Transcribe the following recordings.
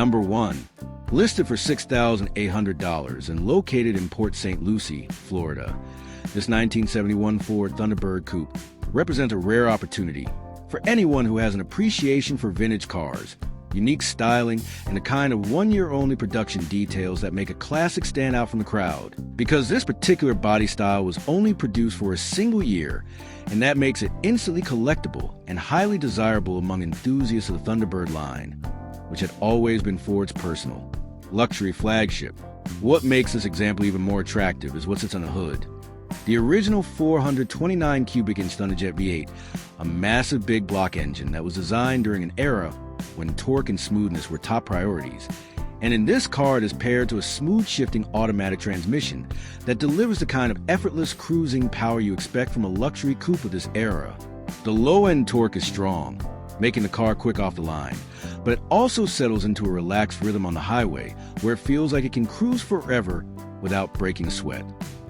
Number 1. Listed for $6,800 and located in Port St. Lucie, Florida, this 1971 Ford Thunderbird Coupe represents a rare opportunity for anyone who has an appreciation for vintage cars, unique styling, and the kind of one-year-only production details that make a classic stand out from the crowd. Because this particular body style was only produced for a single year, and that makes it instantly collectible and highly desirable among enthusiasts of the Thunderbird line, which had always been Ford's personal luxury flagship. What makes this example even more attractive is what sits on the hood. The original 429 cubic inch Thunderjet V8, a massive big block engine that was designed during an era when torque and smoothness were top priorities. And in this car, it is paired to a smooth shifting automatic transmission that delivers the kind of effortless cruising power you expect from a luxury coupe of this era. The low-end torque is strong, making the car quick off the line, but it also settles into a relaxed rhythm on the highway where it feels like it can cruise forever without breaking a sweat.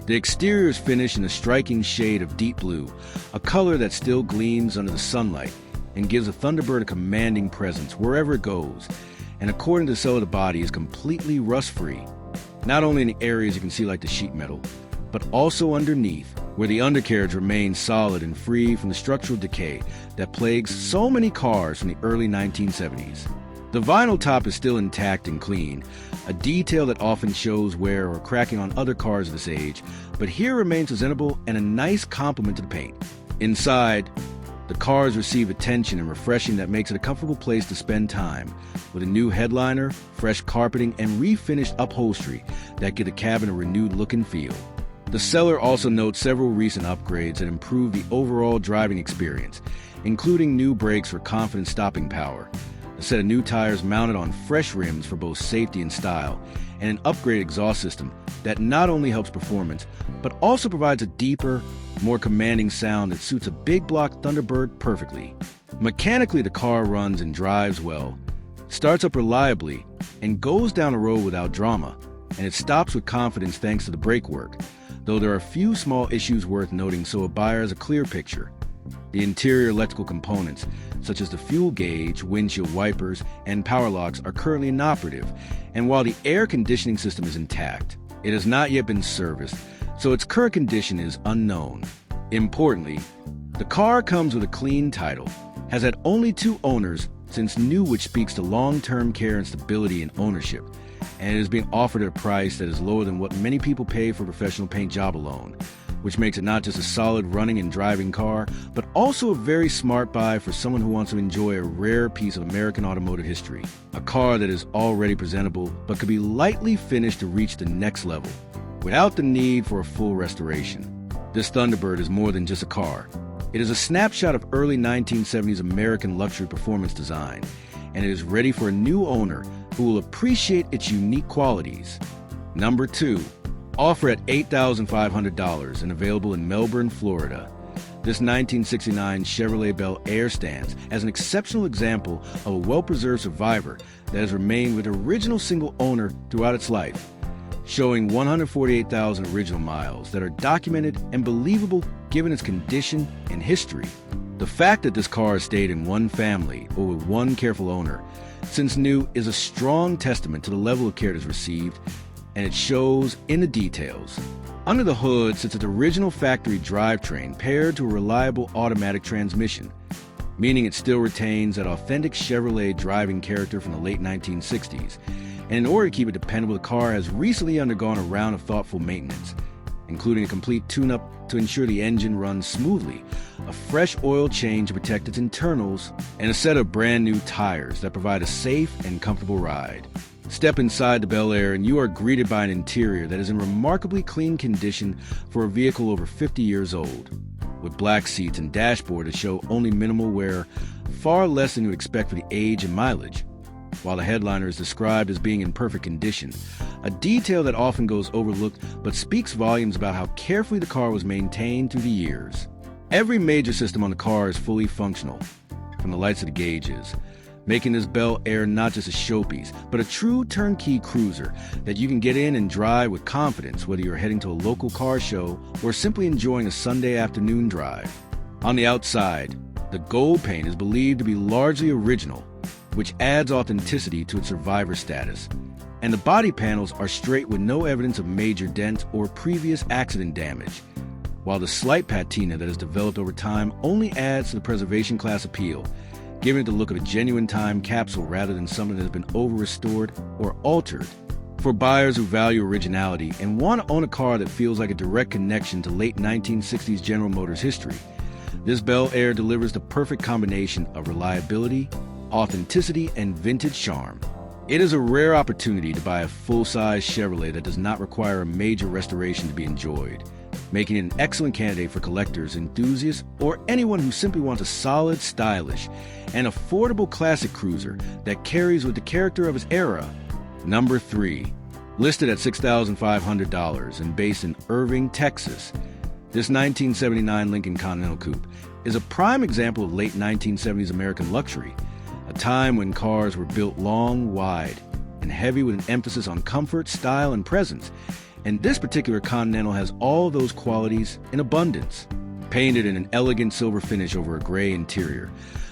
The exterior is finished in a striking shade of deep blue, a color that still gleams under the sunlight and gives a Thunderbird a commanding presence wherever it goes, and according to the sell of the body, is completely rust-free, not only in the areas you can see like the sheet metal, but also underneath, where the undercarriage remains solid and free from the structural decay that plagues so many cars from the early 1970s. The vinyl top is still intact and clean, a detail that often shows wear or cracking on other cars of this age, but here remains presentable and a nice complement to the paint. Inside, the cars receive attention and refreshing that makes it a comfortable place to spend time, with a new headliner, fresh carpeting, and refinished upholstery that give the cabin a renewed look and feel. The seller also notes several recent upgrades that improve the overall driving experience, including new brakes for confident stopping power, a set of new tires mounted on fresh rims for both safety and style, and an upgraded exhaust system that not only helps performance, but also provides a deeper, more commanding sound that suits a big block Thunderbird perfectly. Mechanically, the car runs and drives well, starts up reliably, and goes down the road without drama, and it stops with confidence thanks to the brake work, though there are a few small issues worth noting so a buyer has a clear picture. The interior electrical components, such as the fuel gauge, windshield wipers, and power locks, are currently inoperative, and while the air conditioning system is intact, it has not yet been serviced, so its current condition is unknown. Importantly, the car comes with a clean title, has had only 2 owners since new, which speaks to long-term care and stability in ownership, and it is being offered at a price that is lower than what many people pay for a professional paint job alone, which makes it not just a solid running and driving car, but also a very smart buy for someone who wants to enjoy a rare piece of American automotive history. A car that is already presentable, but could be lightly finished to reach the next level, without the need for a full restoration. This Thunderbird is more than just a car. It is a snapshot of early 1970s American luxury performance design, and it is ready for a new owner who will appreciate its unique qualities. Number 2. Offer at $8,500 and available in Melbourne, Florida. This 1969 Chevrolet Bel Air stands as an exceptional example of a well-preserved survivor that has remained with the original single owner throughout its life, showing 148,000 original miles that are documented and believable given its condition and history. The fact that this car has stayed in one family or with one careful owner since new is a strong testament to the level of care it has received, and it shows in the details. Under the hood sits its original factory drivetrain paired to a reliable automatic transmission, meaning it still retains that authentic Chevrolet driving character from the late 1960s. And in order to keep it dependable, the car has recently undergone a round of thoughtful maintenance, including a complete tune-up to ensure the engine runs smoothly, a fresh oil change to protect its internals, and a set of brand new tires that provide a safe and comfortable ride. Step inside the Bel Air and you are greeted by an interior that is in remarkably clean condition for a vehicle over 50 years old, with black seats and dashboard that show only minimal wear, far less than you would expect for the age and mileage, while the headliner is described as being in perfect condition, a detail that often goes overlooked but speaks volumes about how carefully the car was maintained through the years. Every major system on the car is fully functional, from the lights to the gauges, making this Bel Air not just a showpiece, but a true turnkey cruiser that you can get in and drive with confidence whether you're heading to a local car show or simply enjoying a Sunday afternoon drive. On the outside, the gold paint is believed to be largely original, which adds authenticity to its survivor status. And the body panels are straight with no evidence of major dents or previous accident damage, while the slight patina that has developed over time only adds to the preservation class appeal, giving it the look of a genuine time capsule rather than something that has been over-restored or altered. For buyers who value originality and want to own a car that feels like a direct connection to late 1960s General Motors history, this Bel Air delivers the perfect combination of reliability, authenticity, and vintage charm. It is a rare opportunity to buy a full-size Chevrolet that does not require a major restoration to be enjoyed, making it an excellent candidate for collectors, enthusiasts, or anyone who simply wants a solid, stylish, and affordable classic cruiser that carries with the character of its era. Number 3. Listed at $6,500 and based in Irving, Texas, this 1979 Lincoln Continental Coupe is a prime example of late 1970s American luxury, a time when cars were built long, wide, and heavy with an emphasis on comfort, style, and presence. And this particular Continental has all of those qualities in abundance. Painted in an elegant silver finish over a gray interior,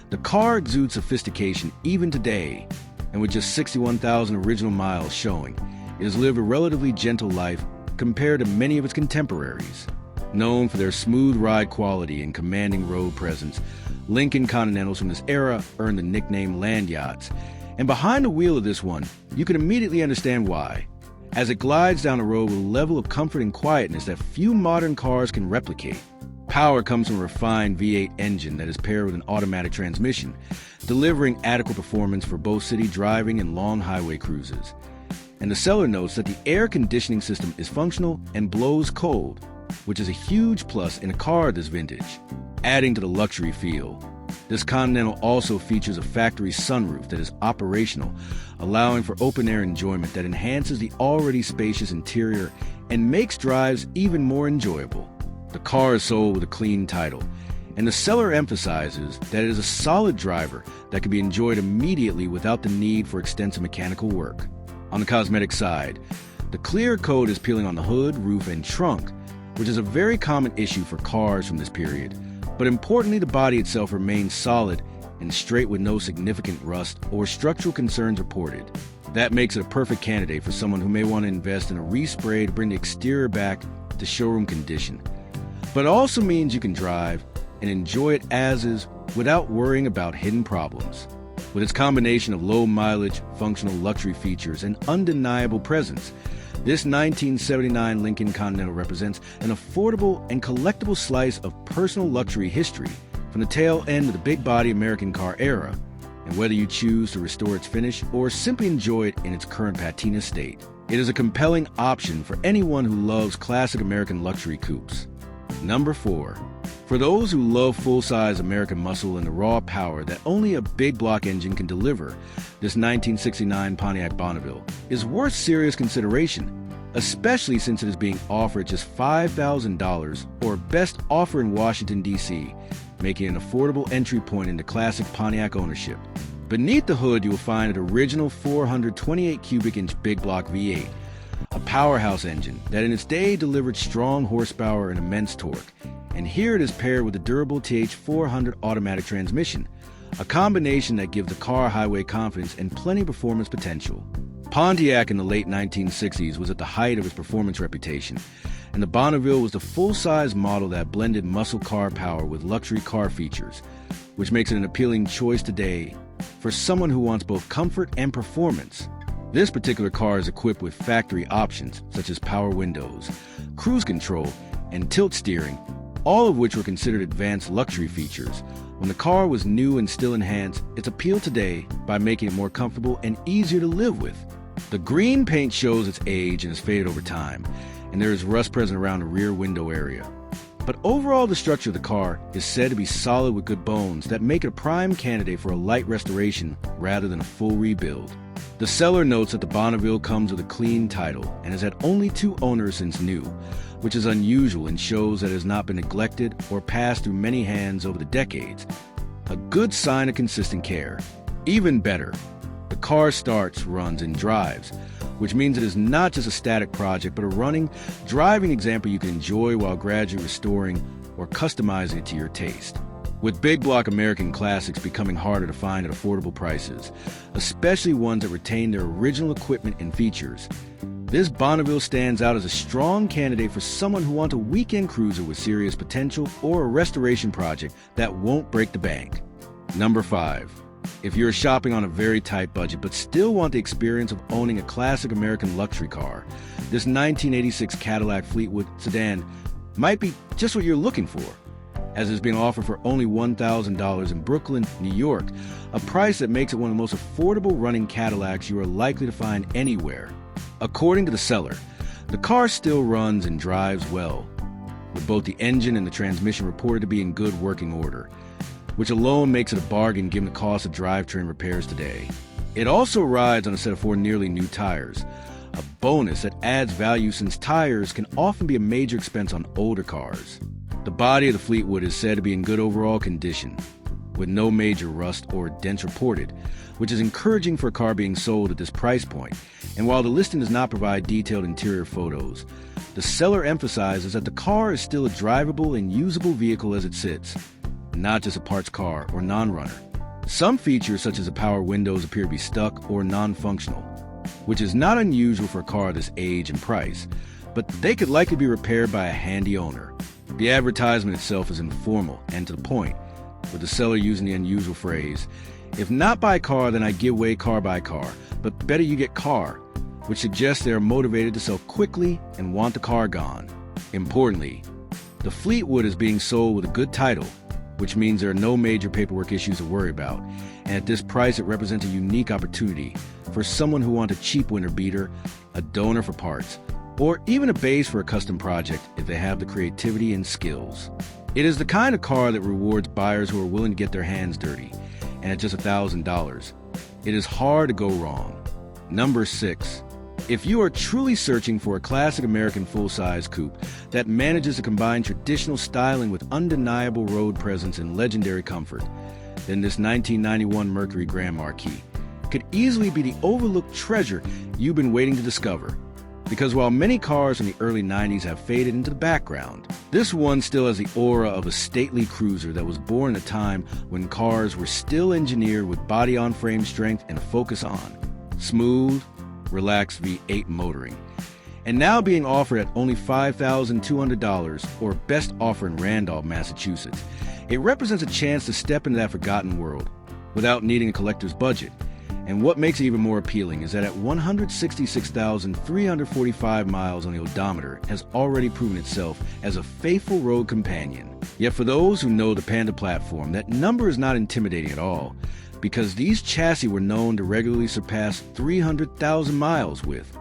the car exudes sophistication even today, and with just 61,000 original miles showing, it has lived a relatively gentle life compared to many of its contemporaries. Known for their smooth ride quality and commanding road presence, Lincoln Continentals from this era earned the nickname land yachts. And behind the wheel of this one, you can immediately understand why, as it glides down the road with a level of comfort and quietness that few modern cars can replicate. Power comes from a refined V8 engine that is paired with an automatic transmission, delivering adequate performance for both city driving and long highway cruises. And the seller notes that the air conditioning system is functional and blows cold, which is a huge plus in a car this vintage, adding to the luxury feel. This Continental also features a factory sunroof that is operational, allowing for open-air enjoyment that enhances the already spacious interior and makes drives even more enjoyable. The car is sold with a clean title, and the seller emphasizes that it is a solid driver that can be enjoyed immediately without the need for extensive mechanical work. On the cosmetic side, the clear coat is peeling on the hood, roof, and trunk, which is a very common issue for cars from this period. But importantly, the body itself remains solid and straight with no significant rust or structural concerns reported. That makes it a perfect candidate for someone who may want to invest in a respray to bring the exterior back to showroom condition. But it also means you can drive and enjoy it as is without worrying about hidden problems. With its combination of low mileage, functional luxury features, and undeniable presence, this 1979 Lincoln Continental represents an affordable and collectible slice of personal luxury history from the tail end of the big-body American car era. And whether you choose to restore its finish or simply enjoy it in its current patina state, it is a compelling option for anyone who loves classic American luxury coupes. Number 4. For those who love full-size American muscle and the raw power that only a big block engine can deliver, this 1969 Pontiac Bonneville is worth serious consideration, especially since it is being offered just $5,000 or best offer in Washington, D.C., making it an affordable entry point into classic Pontiac ownership. Beneath the hood, you will find an original 428 cubic inch big block V8, a powerhouse engine that in its day delivered strong horsepower and immense torque. And here it is paired with the durable TH400 automatic transmission, a combination that gives the car highway confidence and plenty of performance potential. Pontiac in the late 1960s was at the height of its performance reputation, and the Bonneville was the full-size model that blended muscle car power with luxury car features, which makes it an appealing choice today for someone who wants both comfort and performance. This particular car is equipped with factory options such as power windows, cruise control, and tilt steering, all of which were considered advanced luxury features. When the car was new and still enhanced its appeal today by making it more comfortable and easier to live with. The green paint shows its age and has faded over time, and there is rust present around the rear window area. But overall, the structure of the car is said to be solid with good bones that make it a prime candidate for a light restoration rather than a full rebuild. The seller notes that the Bonneville comes with a clean title and has had only 2 owners since new, which is unusual and shows that it has not been neglected or passed through many hands over the decades, a good sign of consistent care. Even better, the car starts, runs, and drives, which means it is not just a static project but a running, driving example you can enjoy while gradually restoring or customizing it to your taste. With big block American classics becoming harder to find at affordable prices, especially ones that retain their original equipment and features, this Bonneville stands out as a strong candidate for someone who wants a weekend cruiser with serious potential or a restoration project that won't break the bank. Number 5. If you're shopping on a very tight budget but still want the experience of owning a classic American luxury car, this 1986 Cadillac Fleetwood sedan might be just what you're looking for, as it's being offered for only $1,000 in Brooklyn, New York, a price that makes it one of the most affordable running Cadillacs you are likely to find anywhere. According to the seller, the car still runs and drives well, with both the engine and the transmission reported to be in good working order, which alone makes it a bargain given the cost of drivetrain repairs today. It also rides on a set of 4 nearly new tires, a bonus that adds value since tires can often be a major expense on older cars. The body of the Fleetwood is said to be in good overall condition, with no major rust or dents reported, which is encouraging for a car being sold at this price point. And while the listing does not provide detailed interior photos, the seller emphasizes that the car is still a drivable and usable vehicle as it sits, not just a parts car or non-runner. Some features such as the power windows appear to be stuck or non-functional, which is not unusual for a car this age and price, but they could likely be repaired by a handy owner. The advertisement itself is informal and to the point, with the seller using the unusual phrase, "If not by car, then I give away car by car, but better you get car," which suggests they are motivated to sell quickly and want the car gone. Importantly, the Fleetwood is being sold with a good title, which means there are no major paperwork issues to worry about, and at this price it represents a unique opportunity for someone who wants a cheap winter beater, a donor for parts, or even a base for a custom project if they have the creativity and skills. It is the kind of car that rewards buyers who are willing to get their hands dirty, and at just $1,000, it is hard to go wrong. Number 6. If you are truly searching for a classic American full-size coupe that manages to combine traditional styling with undeniable road presence and legendary comfort, then this 1991 Mercury Grand Marquis could easily be the overlooked treasure you've been waiting to discover. Because while many cars from the early 90s have faded into the background, this one still has the aura of a stately cruiser that was born in a time when cars were still engineered with body-on-frame strength and a focus on smooth, relaxed V8 motoring. And now being offered at only $5,200, or best offer in Randolph, Massachusetts, it represents a chance to step into that forgotten world without needing a collector's budget. And what makes it even more appealing is that at 166,345 miles on the odometer has already proven itself as a faithful road companion. Yet for those who know the Panda platform, that number is not intimidating at all, because these chassis were known to regularly surpass 300,000 miles with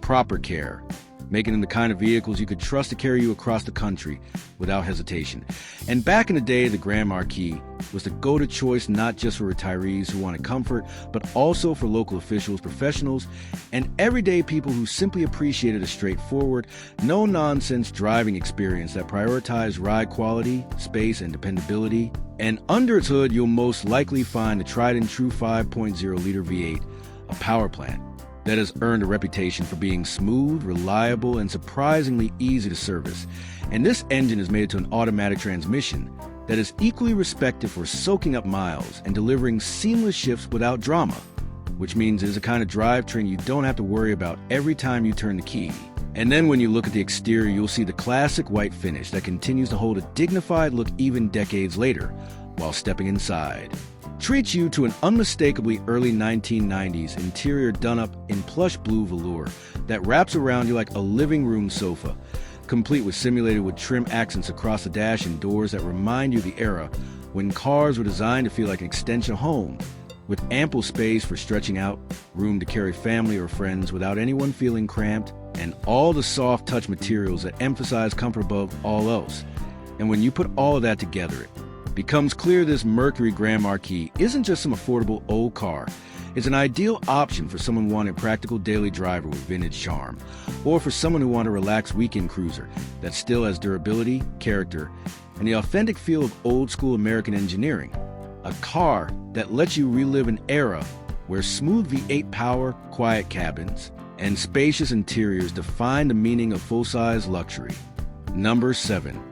proper care, making them the kind of vehicles you could trust to carry you across the country without hesitation. And back in the day, the Grand Marquis was the go-to choice not just for retirees who wanted comfort, but also for local officials, professionals, and everyday people who simply appreciated a straightforward, no-nonsense driving experience that prioritized ride quality, space, and dependability. And under its hood, you'll most likely find the tried-and-true 5.0-liter V8, a power plant that has earned a reputation for being smooth, reliable, and surprisingly easy to service. And this engine is mated to an automatic transmission that is equally respected for soaking up miles and delivering seamless shifts without drama, which means it is a kind of drivetrain you don't have to worry about every time you turn the key. And then when you look at the exterior, you'll see the classic white finish that continues to hold a dignified look even decades later while stepping inside. Treats you to an unmistakably early 1990s interior done up in plush blue velour that wraps around you like a living room sofa, complete with simulated wood trim accents across the dash and doors that remind you of the era when cars were designed to feel like an extension of home, with ample space for stretching out, room to carry family or friends without anyone feeling cramped, and all the soft touch materials that emphasize comfort above all else. And when you put all of that together, it becomes clear this Mercury Grand Marquis isn't just some affordable old car. It's an ideal option for someone wanting a practical daily driver with vintage charm, or for someone who wants a relaxed weekend cruiser that still has durability, character, and the authentic feel of old-school American engineering. A car that lets you relive an era where smooth V8 power, quiet cabins, and spacious interiors define the meaning of full-size luxury. Number 7.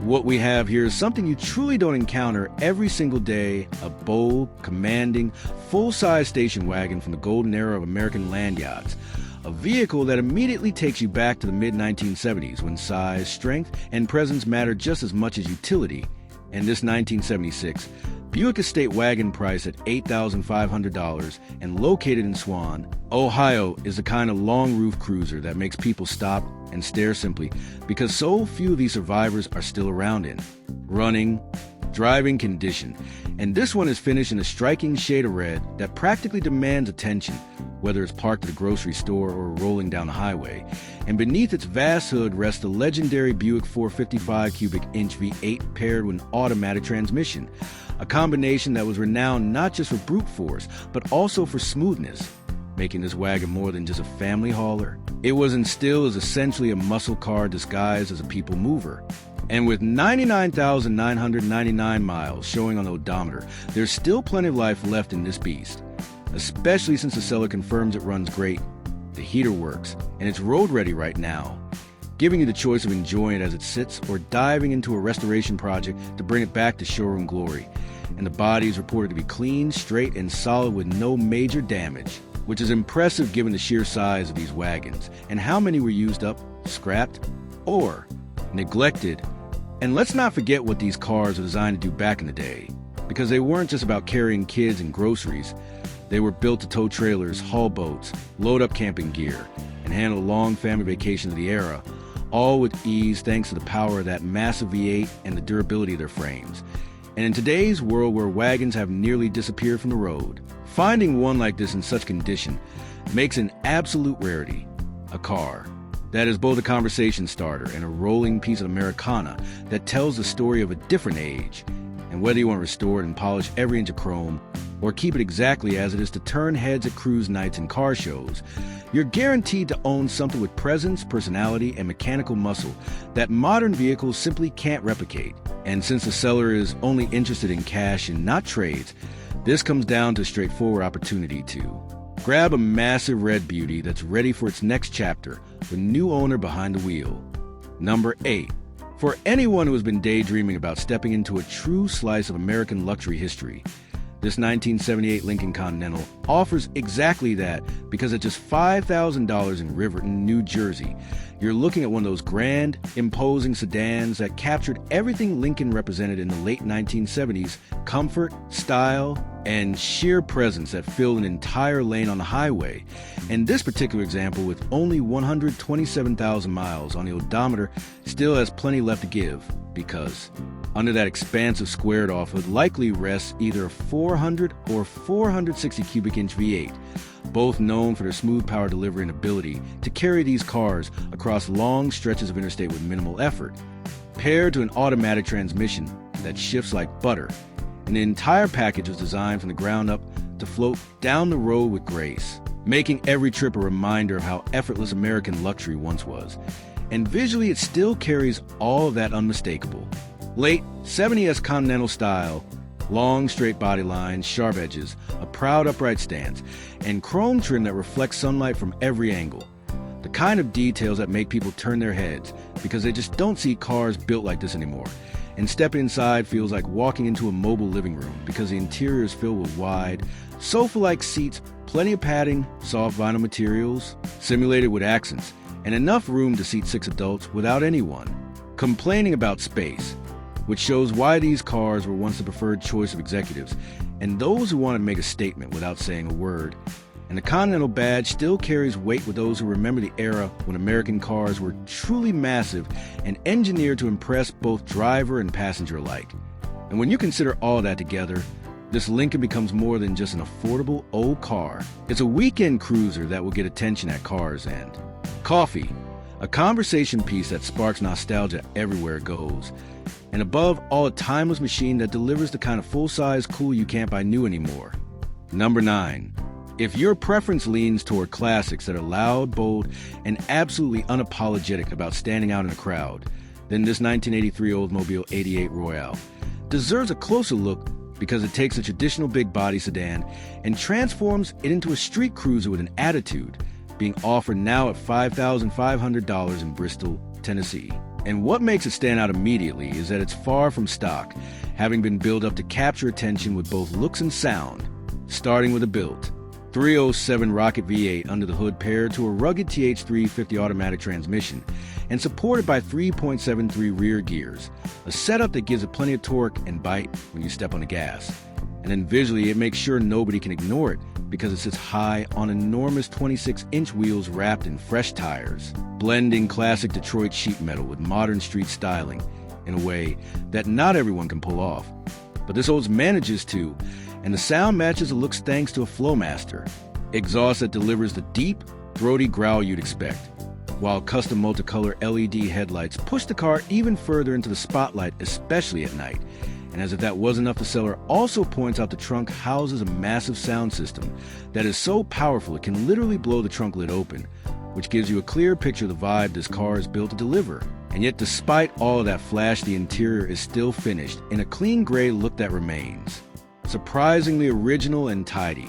What we have here is something you truly don't encounter every single day: a bold, commanding, full-size station wagon from the golden era of American land yachts. A vehicle that immediately takes you back to the mid-1970s when size, strength, and presence mattered just as much as utility. And this 1976 Buick Estate wagon, priced at $8,500 and located in Swan, Ohio, is the kind of long-roof cruiser that makes people stop and stare simply because so few of these survivors are still around in running, driving condition. And this one is finished in a striking shade of red that practically demands attention, whether it's parked at a grocery store or rolling down the highway. And beneath its vast hood rests the legendary Buick 455 cubic inch V8 paired with an automatic transmission, a combination that was renowned not just for brute force, but also for smoothness, making this wagon more than just a family hauler. It was and still is essentially a muscle car disguised as a people mover. And with 99,999 miles showing on the odometer, there's still plenty of life left in this beast, especially since the seller confirms it runs great, the heater works, and it's road ready right now, giving you the choice of enjoying it as it sits or diving into a restoration project to bring it back to showroom glory. And the body is reported to be clean, straight, and solid with no major damage, which is impressive given the sheer size of these wagons and how many were used up, scrapped, or neglected. And let's not forget what these cars were designed to do back in the day, because they weren't just about carrying kids and groceries. They were built to tow trailers, haul boats, load up camping gear, and handle long family vacations of the era, all with ease thanks to the power of that massive V8 and the durability of their frames. And in today's world where wagons have nearly disappeared from the road, finding one like this in such condition makes an absolute rarity. A car that is both a conversation starter and a rolling piece of Americana that tells the story of a different age. And whether you want to restore it and polish every inch of chrome, or keep it exactly as it is to turn heads at cruise nights and car shows, you're guaranteed to own something with presence, personality, and mechanical muscle that modern vehicles simply can't replicate. And since the seller is only interested in cash and not trades, this comes down to a straightforward opportunity to grab a massive red beauty that's ready for its next chapter with a new owner behind the wheel. Number 8. For anyone who has been daydreaming about stepping into a true slice of American luxury history, this 1978 Lincoln Continental offers exactly that, because at just $5,000 in Riverton, New Jersey, you're looking at one of those grand, imposing sedans that captured everything Lincoln represented in the late 1970s: comfort, style, and sheer presence that filled an entire lane on the highway. And this particular example, with only 127,000 miles on the odometer, still has plenty left to give, because under that expansive squared-off hood likely rests either a 400 or 460 cubic inch V8, both known for their smooth power delivery and ability to carry these cars across long stretches of interstate with minimal effort, paired to an automatic transmission that shifts like butter. And the entire package was designed from the ground up to float down the road with grace, making every trip a reminder of how effortless American luxury once was. And visually, it still carries all of that unmistakable late 70s Continental style: long straight body lines, sharp edges, a proud upright stance, and chrome trim that reflects sunlight from every angle. The kind of details that make people turn their heads because they just don't see cars built like this anymore. And stepping inside feels like walking into a mobile living room because the interior is filled with wide, sofa-like seats, plenty of padding, soft vinyl materials, simulated with accents, and enough room to seat 6 adults without anyone complaining about space, which shows why these cars were once the preferred choice of executives and those who want to make a statement without saying a word. And the Continental badge still carries weight with those who remember the era when American cars were truly massive and engineered to impress both driver and passenger alike. And when you consider all that together, this Lincoln becomes more than just an affordable old car. It's a weekend cruiser that will get attention at Cars End. Coffee, a conversation piece that sparks nostalgia everywhere it goes. And above all, a timeless machine that delivers the kind of full-size cool you can't buy new anymore. Number 9. If your preference leans toward classics that are loud, bold, and absolutely unapologetic about standing out in a crowd, then this 1983 Oldsmobile 88 Royale deserves a closer look, because it takes a traditional big body sedan and transforms it into a street cruiser with an attitude, being offered now at $5,500 in Bristol, Tennessee. And what makes it stand out immediately is that it's far from stock, having been built up to capture attention with both looks and sound. Starting with a build. 307 rocket V8 under the hood paired to a rugged TH350 automatic transmission and supported by 3.73 rear gears, a setup that gives it plenty of torque and bite when you step on the gas. And then visually it makes sure nobody can ignore it because it sits high on enormous 26-inch wheels wrapped in fresh tires, blending classic Detroit sheet metal with modern street styling in a way that not everyone can pull off. But this Olds manages to, and the sound matches the looks thanks to a Flowmaster, exhaust that delivers the deep, throaty growl you'd expect, while custom multicolor LED headlights push the car even further into the spotlight, especially at night. And as if that wasn't enough, the seller also points out the trunk houses a massive sound system that is so powerful it can literally blow the trunk lid open, which gives you a clear picture of the vibe this car is built to deliver. And yet, despite all of that flash, the interior is still finished in a clean gray look that remains surprisingly original and tidy,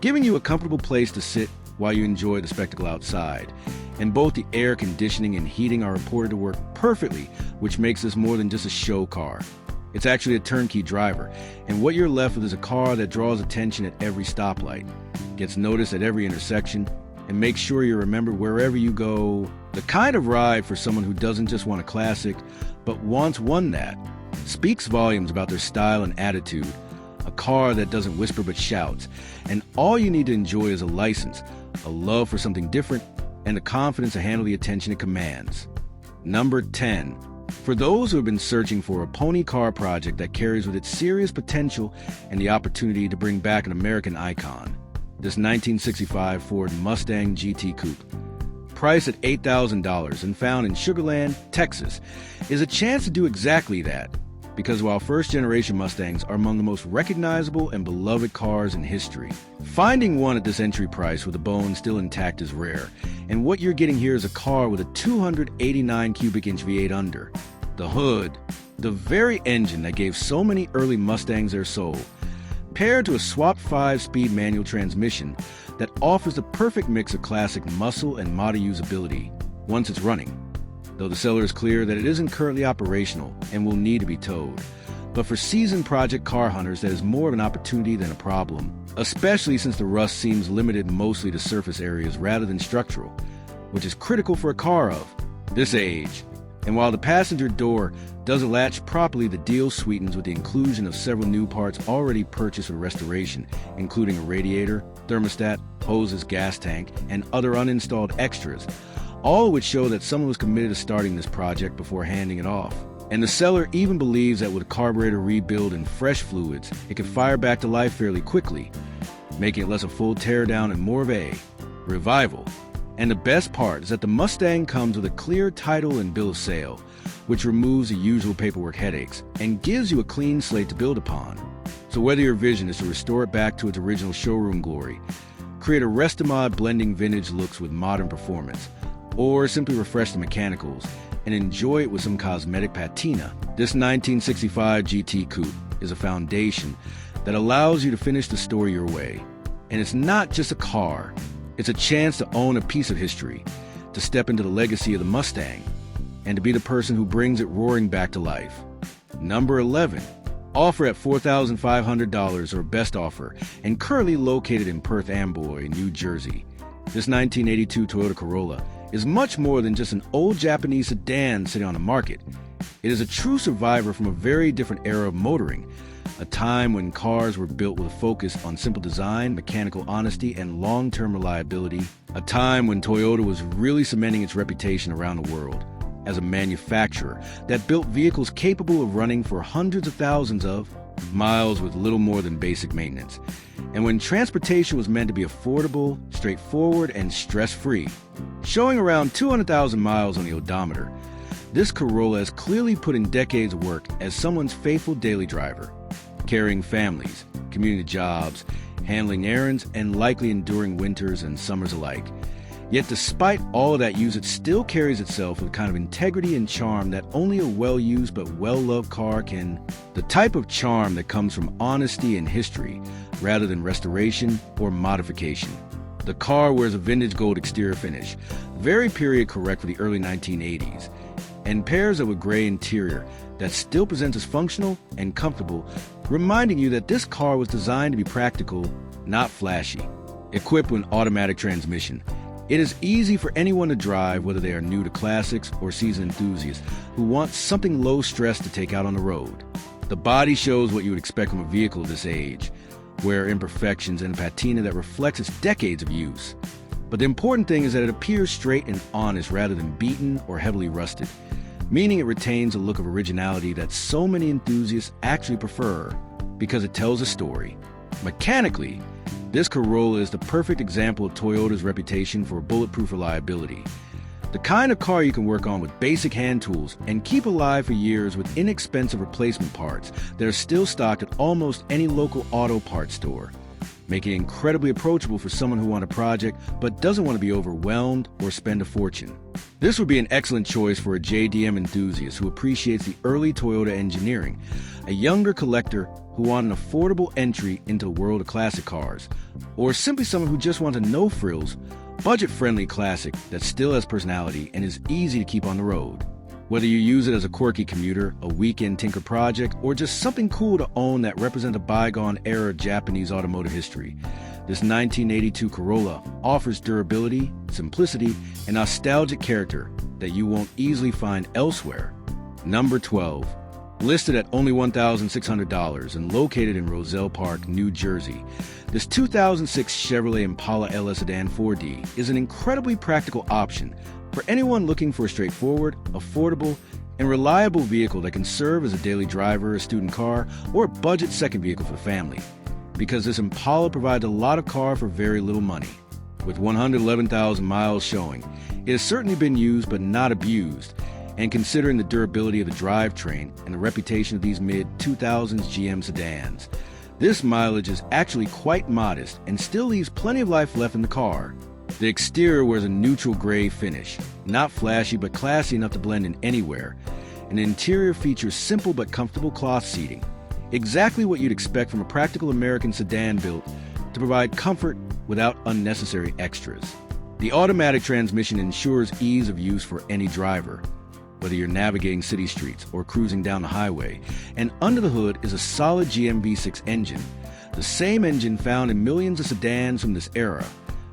giving you a comfortable place to sit while you enjoy the spectacle outside. And both the air conditioning and heating are reported to work perfectly, which makes this more than just a show car. It's actually a turnkey driver, and what you're left with is a car that draws attention at every stoplight, gets noticed at every intersection, and makes sure you're remembered wherever you go. The kind of ride for someone who doesn't just want a classic, but wants one that speaks volumes about their style and attitude. A car that doesn't whisper but shouts, and all you need to enjoy is a license, a love for something different, and the confidence to handle the attention it commands. Number 10. For those who have been searching for a pony car project that carries with it serious potential and the opportunity to bring back an American icon, this 1965 Ford Mustang GT Coupe, priced at $8,000 and found in Sugar Land, Texas, is a chance to do exactly that. Because while first-generation Mustangs are among the most recognizable and beloved cars in history, finding one at this entry price with the bone still intact is rare, and what you're getting here is a car with a 289 cubic inch V8 under. The hood, the very engine that gave so many early Mustangs their soul, paired to a swapped 5-speed manual transmission that offers the perfect mix of classic muscle and modern usability once it's running. Though the seller is clear that it isn't currently operational and will need to be towed. But for seasoned project car hunters, that is more of an opportunity than a problem, especially since the rust seems limited mostly to surface areas rather than structural, which is critical for a car of this age. And while the passenger door doesn't latch properly, the deal sweetens with the inclusion of several new parts already purchased for restoration, including a radiator, thermostat, hoses, gas tank, and other uninstalled extras, all of which show that someone was committed to starting this project before handing it off. And the seller even believes that with a carburetor rebuild and fresh fluids, it can fire back to life fairly quickly, making it less a full teardown and more of a revival. And the best part is that the Mustang comes with a clear title and bill of sale, which removes the usual paperwork headaches and gives you a clean slate to build upon. So whether your vision is to restore it back to its original showroom glory, create a Restomod blending vintage looks with modern performance, or simply refresh the mechanicals and enjoy it with some cosmetic patina, this 1965 GT Coupe is a foundation that allows you to finish the story your way. And it's not just a car, it's a chance to own a piece of history, to step into the legacy of the Mustang, and to be the person who brings it roaring back to life. Number 11. Offer at $4,500 or best offer, and currently located in Perth Amboy, New Jersey. This 1982 Toyota Corolla is much more than just an old Japanese sedan sitting on the market. It is a true survivor from a very different era of motoring, a time when cars were built with a focus on simple design, mechanical honesty, and long-term reliability, a time when Toyota was really cementing its reputation around the world as a manufacturer that built vehicles capable of running for hundreds of thousands of miles with little more than basic maintenance. And when transportation was meant to be affordable, straightforward, and stress-free, showing around 200,000 miles on the odometer, this Corolla has clearly put in decades of work as someone's faithful daily driver, carrying families, community jobs, handling errands, and likely enduring winters and summers alike. Yet despite all of that use, it still carries itself with a kind of integrity and charm that only a well-used but well-loved car can. The type of charm that comes from honesty and history, rather than restoration or modification. The car wears a vintage gold exterior finish, very period correct for the early 1980s. and pairs it with gray interior that still presents as functional and comfortable, reminding you that this car was designed to be practical, not flashy. Equipped with an automatic transmission, it is easy for anyone to drive, whether they are new to classics or seasoned enthusiasts who want something low stress to take out on the road. The body shows what you would expect from a vehicle of this age, wear imperfections and a patina that reflects its decades of use. But the important thing is that it appears straight and honest rather than beaten or heavily rusted, meaning it retains a look of originality that so many enthusiasts actually prefer because it tells a story. Mechanically, this Corolla is the perfect example of Toyota's reputation for bulletproof reliability. The kind of car you can work on with basic hand tools and keep alive for years with inexpensive replacement parts that are still stocked at almost any local auto parts store, making it incredibly approachable for someone who wants a project but doesn't want to be overwhelmed or spend a fortune. This would be an excellent choice for a JDM enthusiast who appreciates the early Toyota engineering, a younger collector who wants an affordable entry into the world of classic cars, or simply someone who just wants a no-frills, budget-friendly classic that still has personality and is easy to keep on the road. Whether you use it as a quirky commuter, a weekend tinker project, or just something cool to own that represents a bygone era of Japanese automotive history, this 1982 Corolla offers durability, simplicity, and nostalgic character that you won't easily find elsewhere. Number 12. Listed at only $1,600 and located in Roselle Park, New Jersey, this 2006 Chevrolet Impala LS Sedan 4D is an incredibly practical option for anyone looking for a straightforward, affordable, and reliable vehicle that can serve as a daily driver, a student car, or a budget second vehicle for the family. Because this Impala provides a lot of car for very little money. With 111,000 miles showing, it has certainly been used but not abused, and considering the durability of the drivetrain and the reputation of these mid-2000s GM sedans, this mileage is actually quite modest and still leaves plenty of life left in the car. The exterior wears a neutral gray finish, not flashy but classy enough to blend in anywhere, and the interior features simple but comfortable cloth seating, exactly what you'd expect from a practical American sedan built to provide comfort without unnecessary extras. The automatic transmission ensures ease of use for any driver, whether you're navigating city streets or cruising down the highway, and under the hood is a solid GM V6 engine, the same engine found in millions of sedans from this era,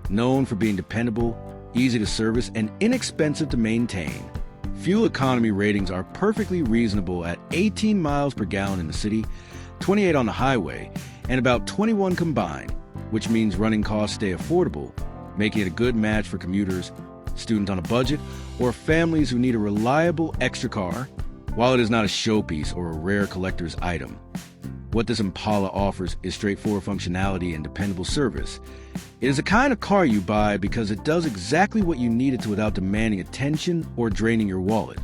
known for being dependable, easy to service, and inexpensive to maintain. Fuel economy ratings are perfectly reasonable at 18 miles per gallon in the city, 28 on the highway, and about 21 combined, which means running costs stay affordable, making it a good match for commuters, students on a budget, or families who need a reliable extra car. While it is not a showpiece or a rare collector's item, what this Impala offers is straightforward functionality and dependable service. It is the kind of car you buy because it does exactly what you need it to without demanding attention or draining your wallet.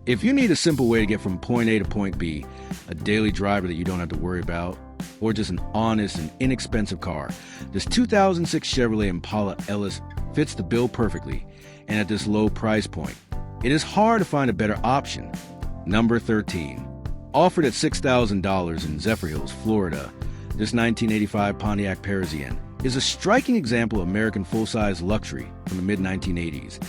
If you need a simple way to get from point A to point B, a daily driver that you don't have to worry about, or just an honest and inexpensive car, this 2006 Chevrolet Impala LS fits the bill perfectly, and at this low price point, it is hard to find a better option. Number 13. Offered at $6,000 in Zephyrhills, Florida, this 1985 Pontiac Parisenne is a striking example of American full-size luxury from the mid-1980s.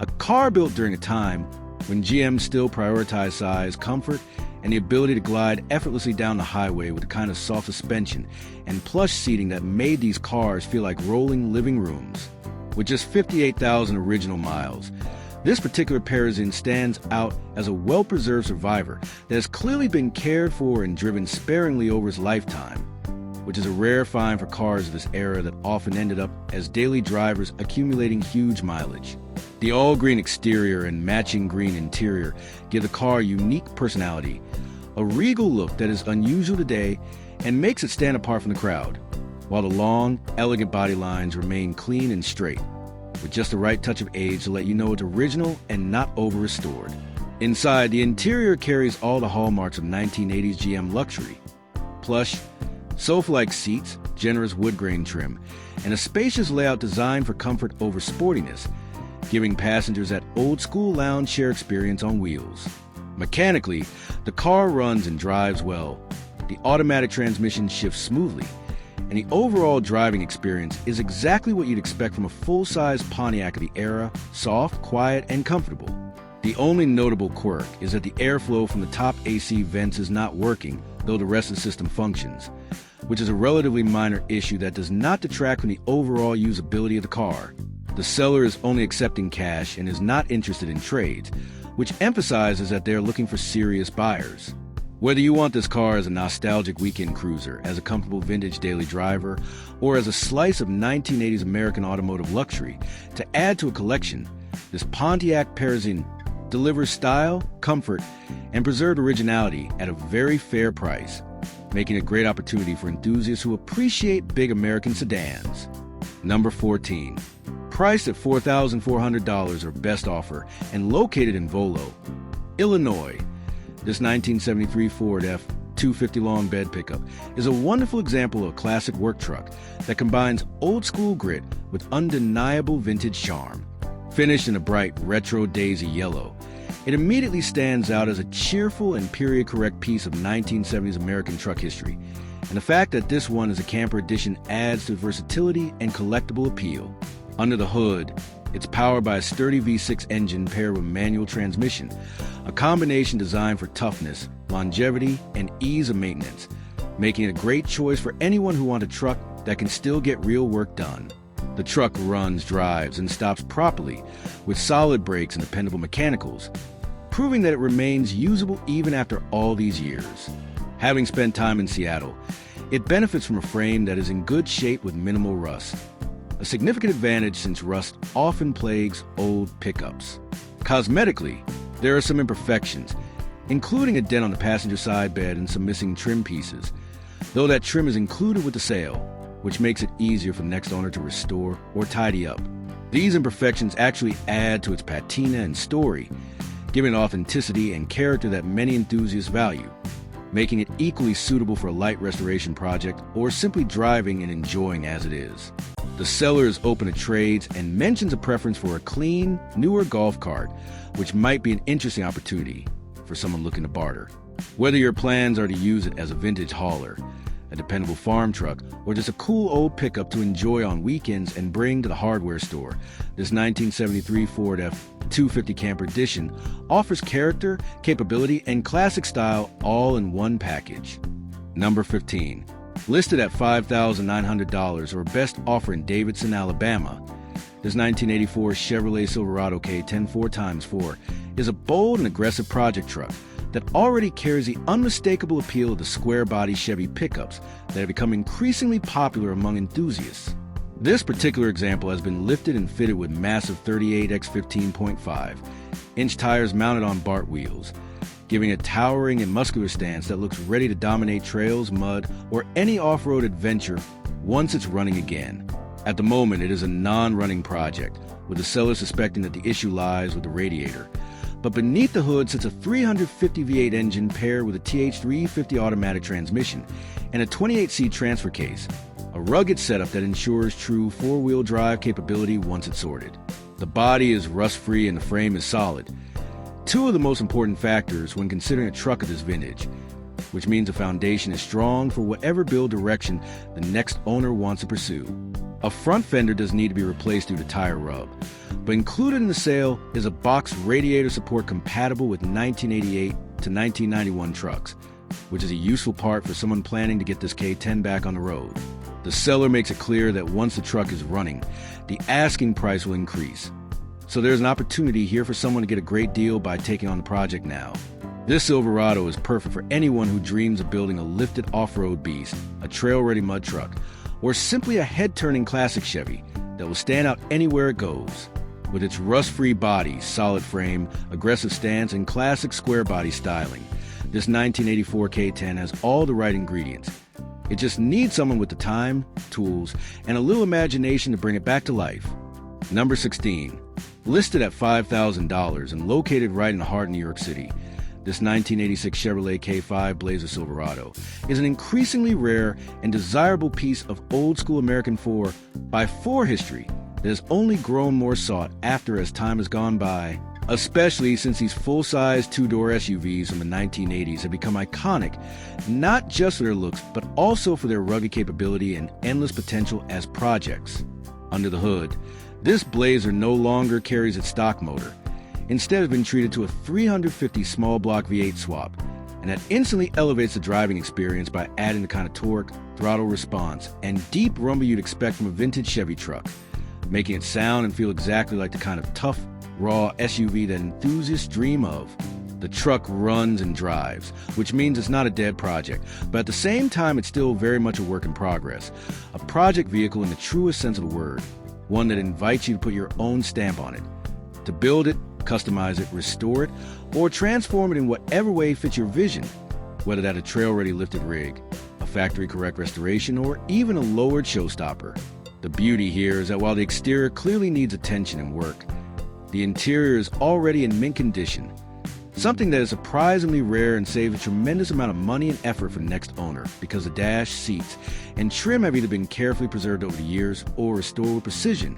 A car built during a time when GM still prioritized size, comfort, and the ability to glide effortlessly down the highway with the kind of soft suspension and plush seating that made these cars feel like rolling living rooms. With just 58,000 original miles, this particular Parisenne stands out as a well-preserved survivor that has clearly been cared for and driven sparingly over its lifetime, which is a rare find for cars of this era that often ended up as daily drivers accumulating huge mileage. The all-green exterior and matching green interior give the car a unique personality, a regal look that is unusual today and makes it stand apart from the crowd, while the long, elegant body lines remain clean and straight, with just the right touch of age to let you know it's original and not over-restored. Inside, the interior carries all the hallmarks of 1980s GM luxury. Plush, sofa-like seats, generous wood grain trim, and a spacious layout designed for comfort over sportiness, giving passengers that old-school lounge chair experience on wheels. Mechanically, the car runs and drives well. The automatic transmission shifts smoothly, and the overall driving experience is exactly what you'd expect from a full-size Pontiac of the era, soft, quiet, and comfortable. The only notable quirk is that the airflow from the top AC vents is not working, though the rest of the system functions, which is a relatively minor issue that does not detract from the overall usability of the car. The seller is only accepting cash and is not interested in trades, which emphasizes that they are looking for serious buyers. Whether you want this car as a nostalgic weekend cruiser, as a comfortable vintage daily driver, or as a slice of 1980s American automotive luxury to add to a collection, this Pontiac parisenne delivers style, comfort, and preserved originality at a very fair price, making a great opportunity for enthusiasts who appreciate big American sedans. Number 14. Priced at $4,400 or best offer and located in Volo, Illinois, this 1973 Ford F-250 long bed pickup is a wonderful example of a classic work truck that combines old-school grit with undeniable vintage charm. Finished in a bright retro daisy yellow, it immediately stands out as a cheerful and period-correct piece of 1970s American truck history, and the fact that this one is a camper edition adds to versatility and collectible appeal. Under the hood, it's powered by a sturdy V6 engine paired with manual transmission, a combination designed for toughness, longevity, and ease of maintenance, making it a great choice for anyone who wants a truck that can still get real work done. The truck runs, drives, and stops properly with solid brakes and dependable mechanicals, proving that it remains usable even after all these years. Having spent time in Seattle, it benefits from a frame that is in good shape with minimal rust, a significant advantage since rust often plagues old pickups. Cosmetically, there are some imperfections, including a dent on the passenger side bed and some missing trim pieces, though that trim is included with the sale, which makes it easier for the next owner to restore or tidy up. These imperfections actually add to its patina and story, giving it authenticity and character that many enthusiasts value, making it equally suitable for a light restoration project or simply driving and enjoying as it is. The seller is open to trades and mentions a preference for a clean, newer golf cart, which might be an interesting opportunity for someone looking to barter. Whether your plans are to use it as a vintage hauler, a dependable farm truck, or just a cool old pickup to enjoy on weekends and bring to the hardware store, this 1973 Ford F-250 Camper Edition offers character, capability, and classic style all in one package. Number 15. Listed at $5,900 or best offer in Davidson, Alabama, this 1984 Chevrolet Silverado K10 4x4 is a bold and aggressive project truck that already carries the unmistakable appeal of the square-body Chevy pickups that have become increasingly popular among enthusiasts. This particular example has been lifted and fitted with massive 38x15.5-inch tires mounted on BART wheels, giving a towering and muscular stance that looks ready to dominate trails, mud, or any off-road adventure once it's running again. At the moment, it is a non-running project, with the seller suspecting that the issue lies with the radiator. But beneath the hood sits a 350 V8 engine paired with a TH350 automatic transmission and a 28-seat transfer case, a rugged setup that ensures true four-wheel drive capability once it's sorted. The body is rust-free and the frame is solid, two of the most important factors when considering a truck of this vintage, which means the foundation is strong for whatever build direction the next owner wants to pursue. A front fender does need to be replaced due to tire rub, but included in the sale is a box radiator support compatible with 1988 to 1991 trucks, which is a useful part for someone planning to get this K10 back on the road. The seller makes it clear that once the truck is running, the asking price will increase. So there's an opportunity here for someone to get a great deal by taking on the project now. This Silverado is perfect for anyone who dreams of building a lifted off-road beast, a trail-ready mud truck, or simply a head-turning classic Chevy that will stand out anywhere it goes. With its rust-free body, solid frame, aggressive stance, and classic square body styling, this 1984 K10 has all the right ingredients. It just needs someone with the time, tools, and a little imagination to bring it back to life. Number 16. Listed at $5,000 and located right in the heart of New York City, this 1986 Chevrolet K5 Blazer Silverado is an increasingly rare and desirable piece of old-school American 4x4 history that has only grown more sought after as time has gone by, especially since these full-size two-door SUVs from the 1980s have become iconic, not just for their looks, but also for their rugged capability and endless potential as projects. Under the hood, this Blazer no longer carries its stock motor. instead of being treated to a 350 small block V8 swap, and that instantly elevates the driving experience by adding the kind of torque, throttle response, and deep rumble you'd expect from a vintage Chevy truck, making it sound and feel exactly like the kind of tough, raw SUV that enthusiasts dream of. The truck runs and drives, which means it's not a dead project, but at the same time it's still very much a work in progress. A project vehicle in the truest sense of the word, one that invites you to put your own stamp on it, to build it, customize it, restore it, or transform it in whatever way fits your vision, whether that a trail-ready lifted rig, a factory-correct restoration, or even a lowered showstopper. The beauty here is that while the exterior clearly needs attention and work, the interior is already in mint condition, something that is surprisingly rare and saves a tremendous amount of money and effort for the next owner because the dash, seats, and trim have either been carefully preserved over the years or restored with precision,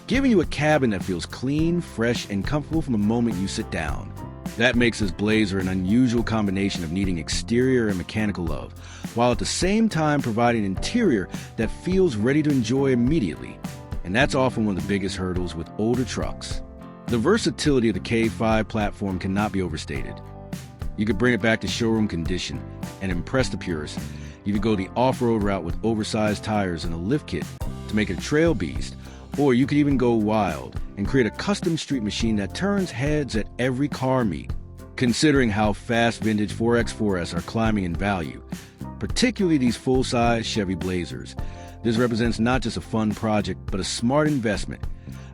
giving you a cabin that feels clean, fresh, and comfortable from the moment you sit down. That makes this Blazer an unusual combination of needing exterior and mechanical love, while at the same time providing an interior that feels ready to enjoy immediately. And that's often one of the biggest hurdles with older trucks. The versatility of the K5 platform cannot be overstated. You could bring it back to showroom condition and impress the purists. You could go the off-road route with oversized tires and a lift kit to make it a trail beast, or you could even go wild and create a custom street machine that turns heads at every car meet. Considering how fast vintage 4X4S are climbing in value, particularly these full-size Chevy Blazers, this represents not just a fun project, but a smart investment,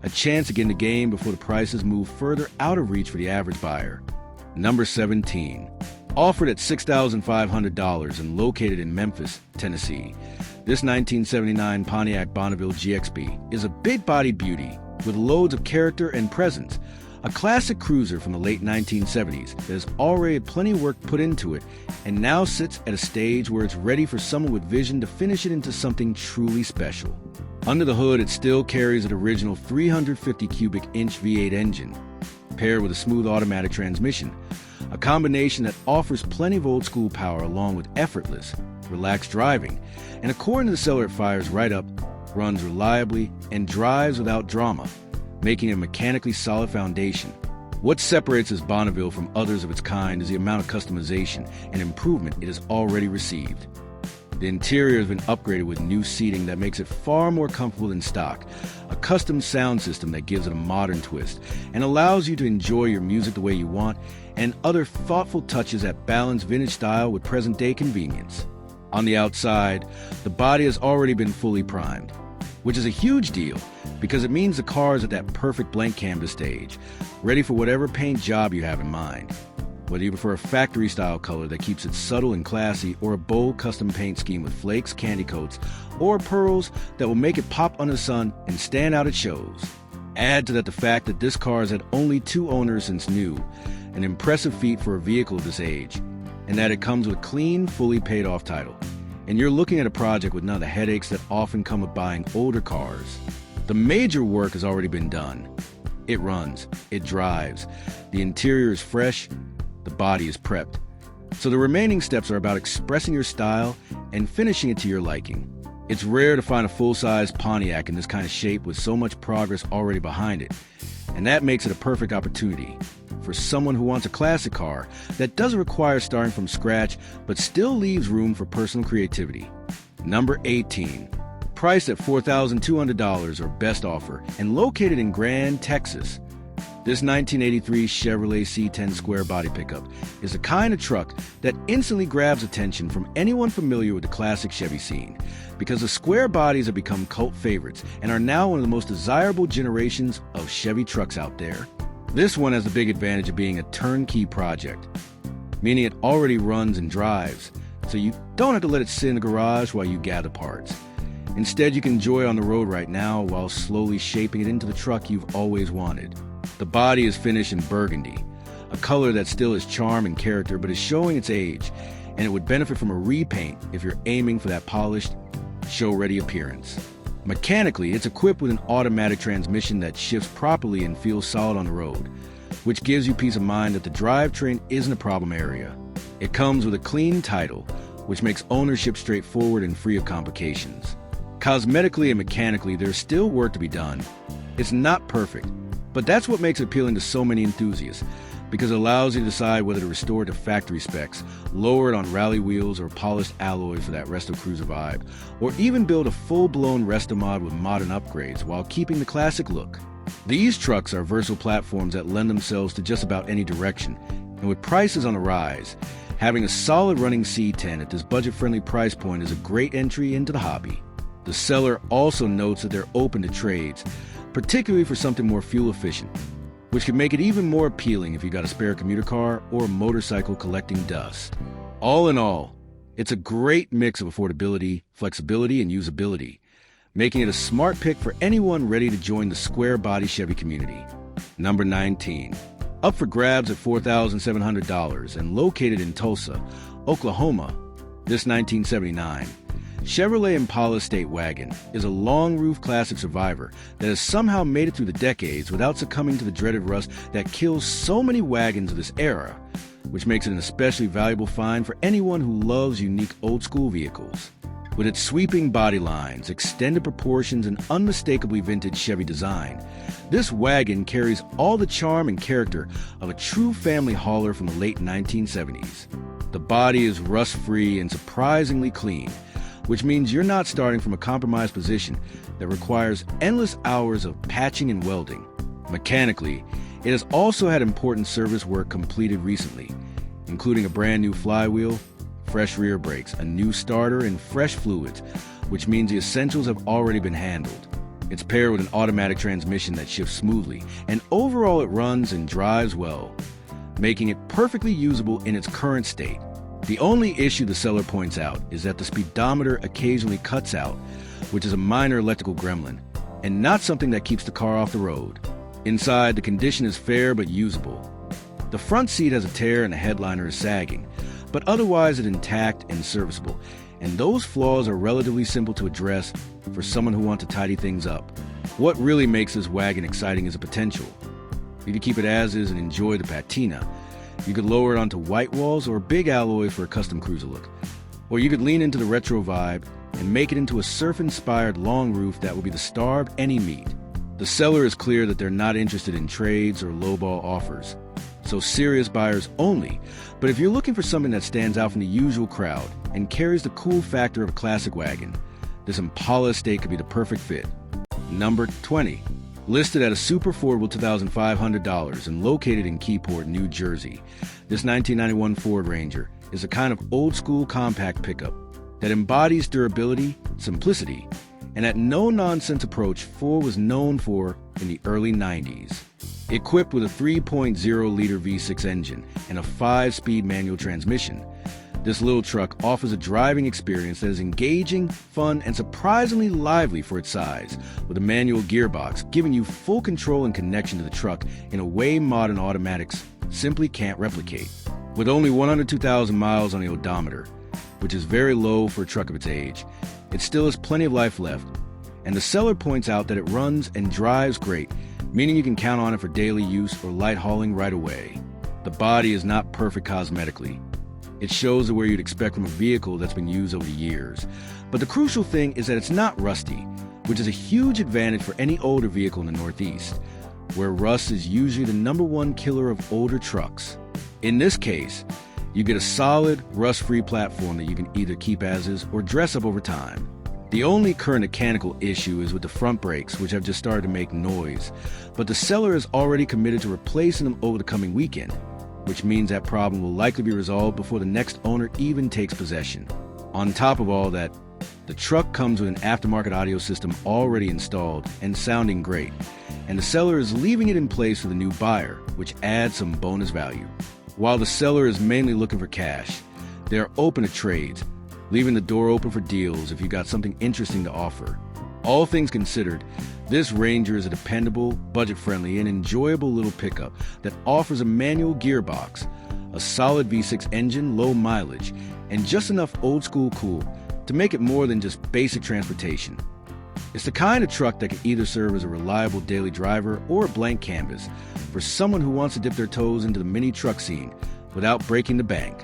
a chance to get in the game before the prices move further out of reach for the average buyer. Number 17. Offered at $6,500 and located in Memphis, Tennessee, this 1979 Pontiac Bonneville GXP is a big-bodied beauty with loads of character and presence, a classic cruiser from the late 1970s that has already had plenty of work put into it and now sits at a stage where it's ready for someone with vision to finish it into something truly special. Under the hood, it still carries an original 350 cubic inch V8 engine, paired with a smooth automatic transmission, a combination that offers plenty of old-school power along with effortless, relaxed driving, and according to the seller, it fires right up, runs reliably, and drives without drama, making it a mechanically solid foundation. What separates this Bonneville from others of its kind is the amount of customization and improvement it has already received. The interior has been upgraded with new seating that makes it far more comfortable than stock, a custom sound system that gives it a modern twist and allows you to enjoy your music the way you want, and other thoughtful touches that balance vintage style with present-day convenience. On the outside, the body has already been fully primed, which is a huge deal because it means the car is at that perfect blank canvas stage, ready for whatever paint job you have in mind. Whether you prefer a factory-style color that keeps it subtle and classy, or a bold custom paint scheme with flakes, candy coats, or pearls that will make it pop under the sun and stand out at shows. Add to that the fact that this car has had only 2 owners since new, an impressive feat for a vehicle of this age, and that it comes with a clean, fully paid-off title. And you're looking at a project with none of the headaches that often come with buying older cars. The major work has already been done. It runs, it drives, the interior is fresh, the body is prepped. So the remaining steps are about expressing your style and finishing it to your liking. It's rare to find a full-size Pontiac in this kind of shape with so much progress already behind it, and that makes it a perfect opportunity for someone who wants a classic car that doesn't require starting from scratch but still leaves room for personal creativity. Number 18. Priced at $4,200 or best offer and located in Grand, Texas, this 1983 Chevrolet C10 square body pickup is the kind of truck that instantly grabs attention from anyone familiar with the classic Chevy scene, because the square bodies have become cult favorites and are now one of the most desirable generations of Chevy trucks out there. This one has the big advantage of being a turnkey project, meaning it already runs and drives, so you don't have to let it sit in the garage while you gather parts. Instead, you can enjoy it on the road right now while slowly shaping it into the truck you've always wanted. The body is finished in burgundy, a color that still has charm and character but is showing its age, and it would benefit from a repaint if you're aiming for that polished, show-ready appearance. Mechanically, it's equipped with an automatic transmission that shifts properly and feels solid on the road, which gives you peace of mind that the drivetrain isn't a problem area. It comes with a clean title, which makes ownership straightforward and free of complications. Cosmetically and mechanically, there's still work to be done. It's not perfect, But that's what makes it appealing to so many enthusiasts, because it allows you to decide whether to restore it to factory specs, lower it on rally wheels or polished alloys for that resto cruiser vibe, or even build a full-blown resto mod with modern upgrades while keeping the classic look. These trucks are versatile platforms that lend themselves to just about any direction, and with prices on the rise, having a solid running C10 at this budget-friendly price point is a great entry into the hobby. The seller also notes that they're open to trades, particularly for something more fuel-efficient, which could make it even more appealing if you got a spare commuter car or a motorcycle collecting dust. All in all, it's a great mix of affordability, flexibility, and usability, making it a smart pick for anyone ready to join the square-body Chevy community. Number 19. Up for grabs at $4,700 and located in Tulsa, Oklahoma, this 1979 Chevrolet Impala Estate Wagon is a long-roof classic survivor that has somehow made it through the decades without succumbing to the dreaded rust that kills so many wagons of this era, which makes it an especially valuable find for anyone who loves unique old-school vehicles. With its sweeping body lines, extended proportions, and unmistakably vintage Chevy design, this wagon carries all the charm and character of a true family hauler from the late 1970s. The body is rust-free and surprisingly clean, which means you're not starting from a compromised position that requires endless hours of patching and welding. Mechanically, it has also had important service work completed recently, including a brand new flywheel, fresh rear brakes, a new starter, and fresh fluids, which means the essentials have already been handled. It's paired with an automatic transmission that shifts smoothly, and overall it runs and drives well, making it perfectly usable in its current state. The only issue the seller points out is that the speedometer occasionally cuts out, which is a minor electrical gremlin, and not something that keeps the car off the road. Inside, the condition is fair but usable. The front seat has a tear and the headliner is sagging, but otherwise it's intact and serviceable, and those flaws are relatively simple to address for someone who wants to tidy things up. What really makes this wagon exciting is the potential. You could keep it as is and enjoy the patina. You could lower it onto white walls or big alloy for a custom cruiser look. Or you could lean into the retro vibe and make it into a surf-inspired long roof that will be the star of any meet. The seller is clear that they're not interested in trades or lowball offers, so serious buyers only. But if you're looking for something that stands out from the usual crowd and carries the cool factor of a classic wagon, this Impala Estate could be the perfect fit. Number 20. Listed at a super affordable $2,500 and located in Keyport, New Jersey, this 1991 Ford Ranger is a kind of old-school compact pickup that embodies durability, simplicity, and that no-nonsense approach Ford was known for in the early 90s. Equipped with a 3.0-liter V6 engine and a 5-speed manual transmission, this little truck offers a driving experience that is engaging, fun, and surprisingly lively for its size, with a manual gearbox giving you full control and connection to the truck in a way modern automatics simply can't replicate. With only 102,000 miles on the odometer, which is very low for a truck of its age, it still has plenty of life left, and the seller points out that it runs and drives great, meaning you can count on it for daily use or light hauling right away. The body is not perfect cosmetically. It shows the wear you'd expect from a vehicle that's been used over the years. But the crucial thing is that it's not rusty, which is a huge advantage for any older vehicle in the Northeast, where rust is usually the #1 killer of older trucks. In this case, you get a solid, rust-free platform that you can either keep as is or dress up over time. The only current mechanical issue is with the front brakes, which have just started to make noise, but the seller is already committed to replacing them over the coming weekend, which means that problem will likely be resolved before the next owner even takes possession. On top of all that, the truck comes with an aftermarket audio system already installed and sounding great, and the seller is leaving it in place for the new buyer, which adds some bonus value. While the seller is mainly looking for cash, they are open to trades, leaving the door open for deals if you got something interesting to offer. All things considered, this Ranger is a dependable, budget-friendly, and enjoyable little pickup that offers a manual gearbox, a solid V6 engine, low mileage, and just enough old-school cool to make it more than just basic transportation. It's the kind of truck that can either serve as a reliable daily driver or a blank canvas for someone who wants to dip their toes into the mini truck scene without breaking the bank.